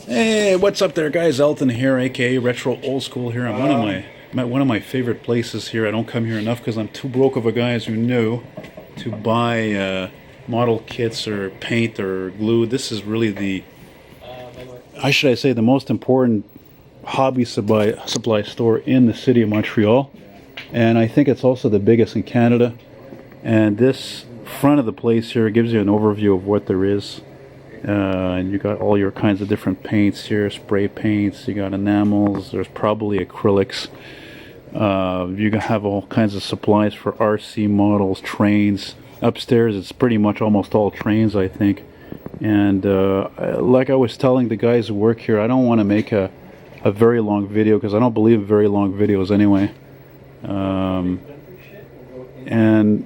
Hey, what's up there, guys? Elton here, aka Retro Old School here. I'm at one of my favorite places here. I don't come here enough because I'm too broke of a guy, as you know, to buy model kits or paint or glue. This is really the, how should I say, the most important hobby supply store in the city of Montreal. And I think it's also the biggest in Canada. And this front of the place here gives you an overview of what there is. And you got all your kinds of different paints here, spray paints, you got enamels, there's probably acrylics. You have all kinds of supplies for RC models, trains. Upstairs it's pretty much almost all trains, I think. And like I was telling the guys who work here, I don't want to make a very long video because I don't believe in very long videos anyway. And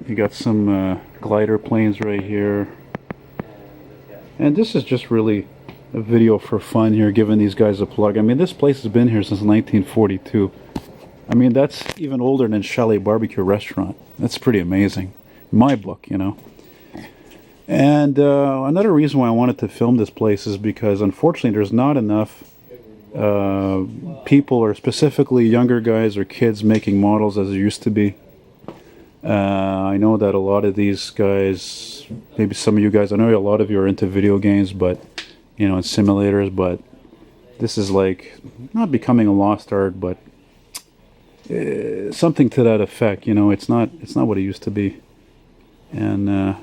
you got some glider planes right here. And this is just really a video for fun here, giving these guys a plug. I mean, this place has been here since 1942. I mean, that's even older than Chalet Barbecue Restaurant. That's pretty amazing. In my book, you know. And another reason why I wanted to film this place is because, unfortunately, there's not enough people, or specifically younger guys or kids, making models as there used to be. I know that a lot of these guys, maybe some of you guys, I know a lot of you are into video games, but, you know, and simulators, but this is like, not becoming a lost art, but something to that effect, you know. It's not what it used to be. And,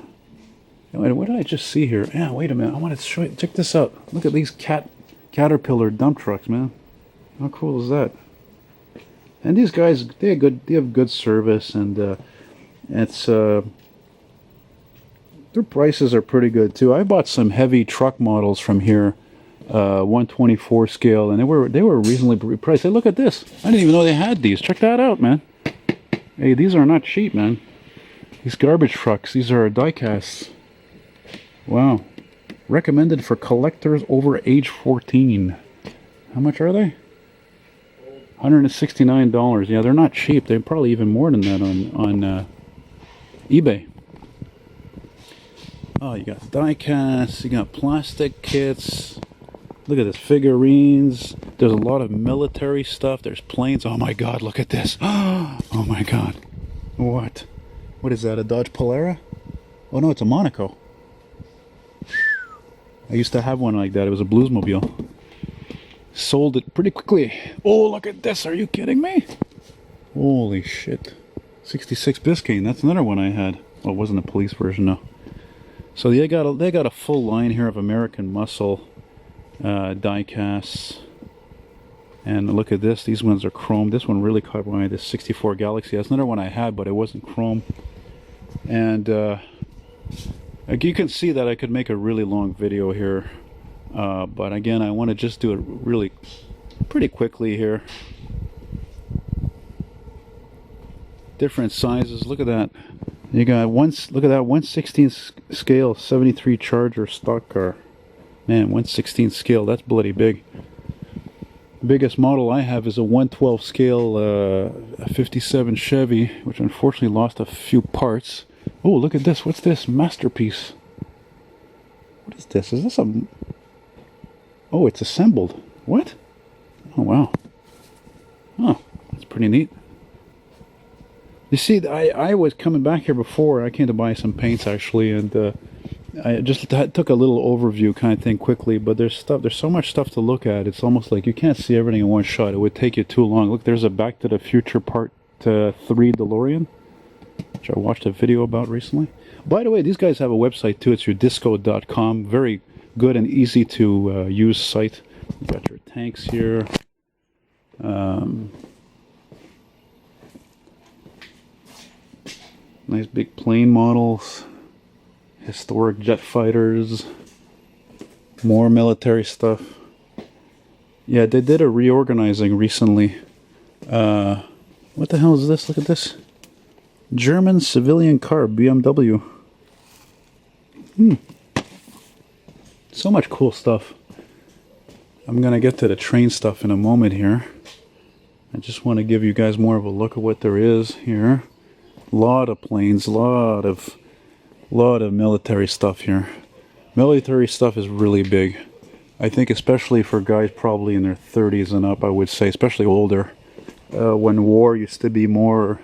what did I just see here? Yeah, wait a minute, I want to show you, check this out. Look at these Caterpillar Dumptrucks, man. How cool is that? And these guys, they have good service, and it's their prices are pretty good too. I bought some heavy truck models from here, 124 scale, and they were reasonably priced. Hey, look at this! I didn't even know they had these. Check that out, man. Hey, these are not cheap, man. These garbage trucks. These are Diecasts. Wow. Recommended for collectors over age 14. How much are they? $169. Yeah, they're not cheap. They're probably even more than that on eBay. Oh, you got die-casts, you got plastic kits. Look at this, figurines. There's a lot of military stuff. There's planes. Oh my God, look at this. Oh my God. What? What is that, a Dodge Polara? Oh no, it's a Monaco. I used to have one like that. It was a Bluesmobile. Sold it pretty quickly. Oh, look at this. Are you kidding me? Holy shit. 66 Biscayne. That's another one I had. Well, it wasn't a police version, no. So they got a full line here of American Muscle die casts. And look at this. These ones are chrome. This one really caught my eye. This 64 Galaxy. That's another one I had, but it wasn't chrome. And you can see that I could make a really long video here. But again, I want to just do it really pretty quickly here. Different sizes. Look at that. You got look at that 1/16 scale 73 Charger stock car. Man, 1/16 scale, that's bloody big. Biggest model I have is a 1/12 scale a 57 Chevy, which unfortunately lost a few parts. Oh, look at this. What's this? Masterpiece. What is this? Is this a... Oh, it's assembled. What? Oh, wow. Oh, that's pretty neat. You see, I was coming back here before. I came to buy some paints, actually, and I just took a little overview kind of thing quickly, but there's so much stuff to look at. It's almost like you can't see everything in one shot. It would take you too long. Look, there's a Back to the Future Part 3 DeLorean, which I watched a video about recently. By the way, these guys have a website, too. It's Udisco.com. Very good and easy to use site. You got your tanks here. Nice big plane models, historic jet fighters, more military stuff. Yeah, they did a reorganizing recently. What the hell is this? Look at this. German civilian car, BMW. So much cool stuff. I'm going to get to the train stuff in a moment here. I just want to give you guys more of a look at what there is here. Lot of planes, lot of military stuff here. Military stuff is really big. I think especially for guys probably in their 30s and up, I would say, especially older, when war used to be more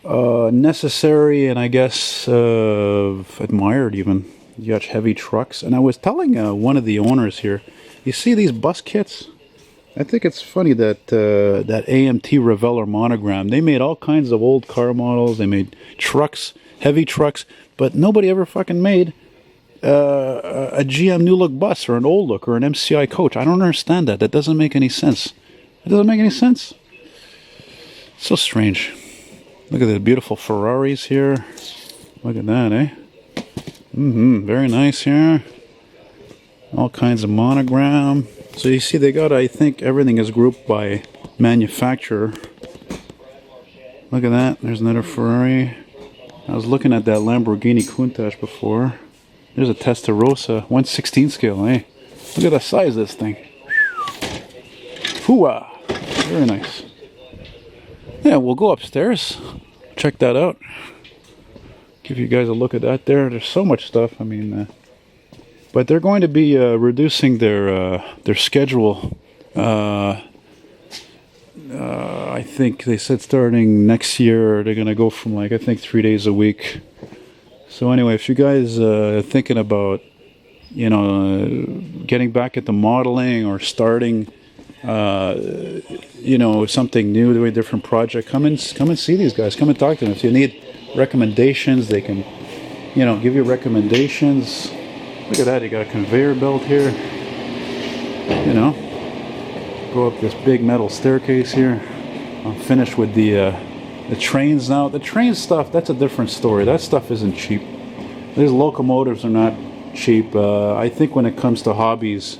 necessary and I guess admired even. You got heavy trucks. And I was telling one of the owners here, you see these bus kits? I think it's funny that that AMT Reveller monogram, they made all kinds of old car models, they made trucks, heavy trucks, but nobody ever fucking made a GM New Look bus or an Old Look or an MCI coach. I don't understand that. That doesn't make any sense. It doesn't make any sense. So strange. Look at the beautiful Ferraris here. Look at that, eh? Very nice here. All kinds of monogram. So you see they got, I think everything is grouped by manufacturer. Look at that. There's another Ferrari. I was looking at that Lamborghini Countach before. There's a Testarossa, 1/16 scale, eh? Look at the size of this thing. Hooah! Very nice. Yeah, we'll go upstairs. Check that out. Give you guys a look at that there. There's so much stuff. I mean, but they're going to be reducing their schedule. I think they said starting next year they're going to go from like I think 3 days a week. So anyway, if you guys are thinking about, you know, getting back at the modeling or starting, you know, something new, a different project, come and see these guys. Come and talk to them. If you need recommendations, they can, you know, give you recommendations. Look at that, you got a conveyor belt here. You know, go up this big metal staircase here. I'm finished with the trains now. The train stuff, that's a different story. That stuff isn't cheap. These locomotives are not cheap. I think when it comes to hobbies,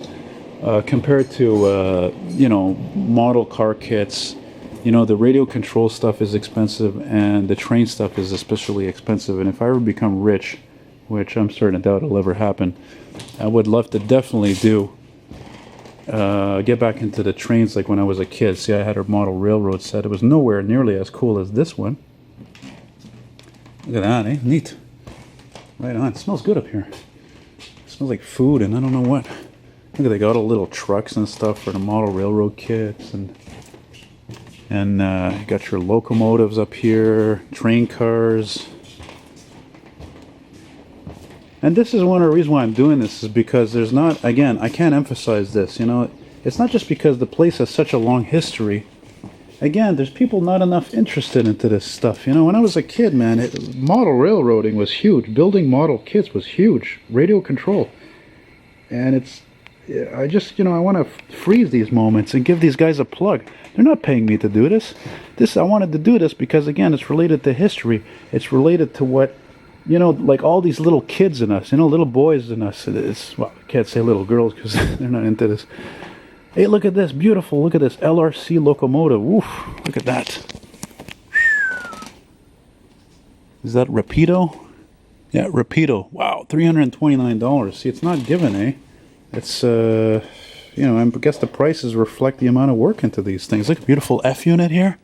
compared to, you know, model car kits, you know, the radio control stuff is expensive and the train stuff is especially expensive. And if I ever become rich, which I'm starting to doubt will ever happen, I would love to definitely get back into the trains like when I was a kid. See, I had a model railroad set. It was nowhere nearly as cool as this one. Look at that, eh? Neat. Right on. It smells good up here. It smells like food and I don't know what. Look at, they got all little trucks and stuff for the model railroad kits, and you got your locomotives up here, train cars. And this is one of the reasons why I'm doing this, is because there's not, again, I can't emphasize this, you know, it's not just because the place has such a long history. Again, there's people not enough interested into this stuff. You know, when I was a kid, man, model railroading was huge. Building model kits was huge. Radio control. And I just, you know, I want to freeze these moments and give these guys a plug. They're not paying me to do this. I wanted to do this because, again, it's related to history. It's related to what, you know, like all these little kids in us, you know, little boys in us. Well, I can't say little girls because they're not into this. Hey, look at this. Beautiful. Look at this LRC locomotive. Woof. Look at that. Is that Rapido? Yeah, Rapido. Wow, $329. See, it's not given, eh? It's, you know, I guess the prices reflect the amount of work into these things. Look, beautiful F unit here.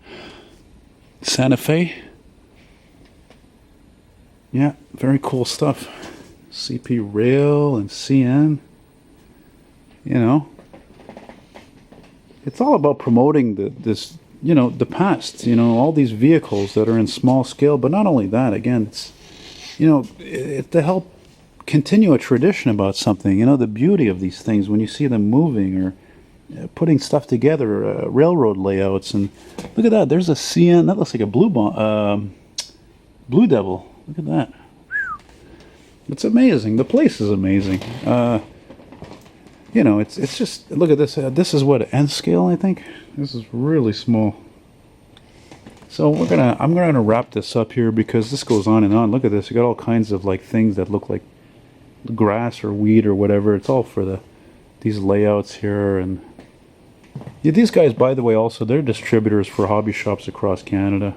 Santa Fe. Yeah, very cool stuff. CP Rail and CN. You know, it's all about promoting this, you know, the past. You know, all these vehicles that are in small scale. But not only that, again, it's, you know, to help continue a tradition about something. You know, the beauty of these things when you see them moving or putting stuff together, railroad layouts. And look at that. There's a CN. That looks like a Blue Devil. Look at that. It's amazing. The place is amazing. You know, it's just, look at this. This is what, N scale, I think. This is really small. So I'm gonna wrap this up here because this goes on and on. Look at this. You got all kinds of like things that look like grass or weed or whatever. It's all for these layouts here. And yeah, these guys, by the way, also they're distributors for hobby shops across Canada.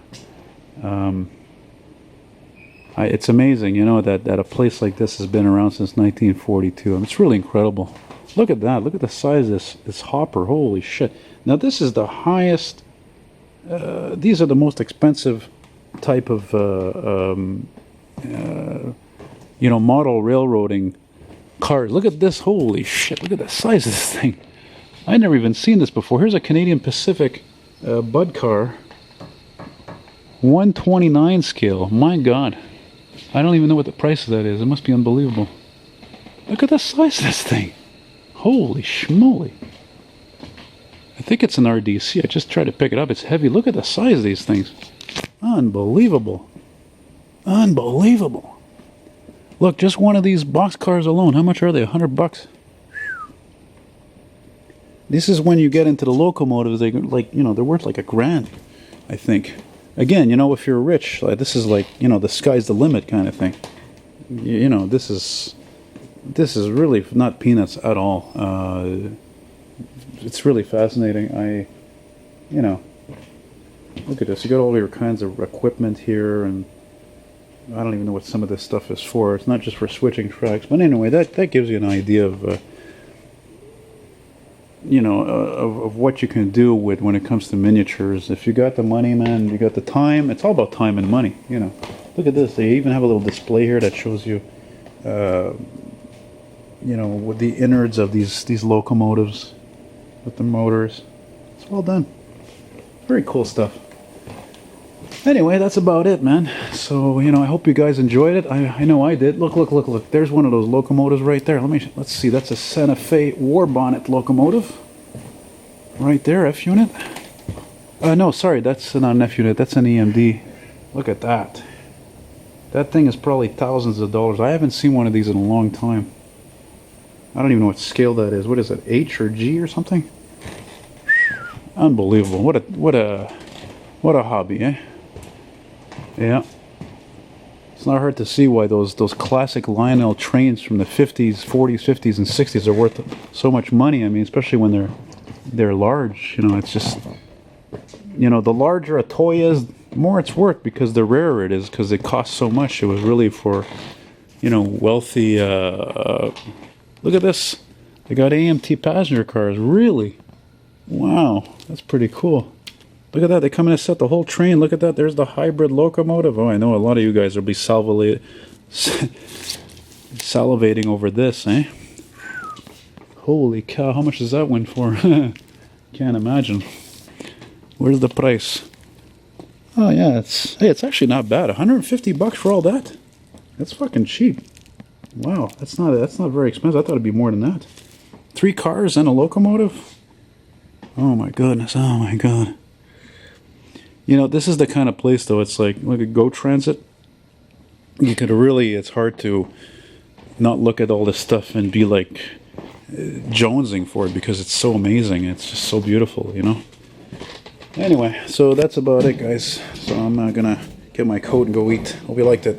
It's amazing, you know, that a place like this has been around since 1942. And it's really incredible. Look at that. Look at the size of this hopper. Holy shit. Now this is the highest. These are the most expensive type of you know, model railroading cars. Look at this. Holy shit. Look at the size of this thing. I never even seen this before. Here's a Canadian Pacific Bud car. 129 scale. My God. I don't even know what the price of that is. It must be unbelievable. Look at the size of this thing. Holy schmoly. I think it's an RDC. I just tried to pick it up. It's heavy. Look at the size of these things. Unbelievable. Unbelievable. Look, just one of these box cars alone. How much are they? $100. This is when you get into the locomotives. They like, you know, they're worth like $1,000, I think. Again, you know, if you're rich, like, this is like, you know, the sky's the limit kind of thing. You know, this is really not peanuts at all. It's really fascinating. You know, look at this. You got all your kinds of equipment here, and I don't even know what some of this stuff is for. It's not just for switching tracks, but anyway, that gives you an idea of, you know, of what you can do with when it comes to miniatures. If you got the money, man, you got the time. It's all about time and money. You know, look at this. They even have a little display here that shows you, you know, with the innards of these locomotives with the motors. It's well done. Very cool stuff. Anyway, that's about it, man. So, you know, I hope you guys enjoyed it. I know I did. Look. There's one of those locomotives right there. Let's see. That's a Santa Fe war bonnet locomotive. Right there, F unit. No, sorry, that's not an F unit. That's an EMD. Look at that. That thing is probably thousands of dollars. I haven't seen one of these in a long time. I don't even know what scale that is. What is it, H or G or something? Unbelievable. What a hobby, eh? Yeah. It's not hard to see why those classic Lionel trains from the 50s, 40s, 50s, and 60s are worth so much money. I mean, especially when they're large. You know, it's just, you know, the larger a toy is, the more it's worth, because the rarer it is, because it costs so much. It was really for, you know, wealthy. Look at this. They got AMT passenger cars. Really? Wow, that's pretty cool. Look at that. They come in and set the whole train. Look at that. There's the hybrid locomotive. Oh, I know a lot of you guys will be salivating over this, eh? Holy cow. How much does that win for? Can't imagine. Where's the price? Oh, yeah. It's actually not bad. $150 for all that? That's fucking cheap. Wow. That's not very expensive. I thought it'd be more than that. 3 cars and a locomotive? Oh, my goodness. Oh, my God. You know, this is the kind of place, though, it's like, look at Go Transit. You could really, it's hard to not look at all this stuff and be like jonesing for it, because it's so amazing. It's just so beautiful, you know. Anyway, so that's about it, guys. So I'm gonna get my coat and go eat. Hope you liked it.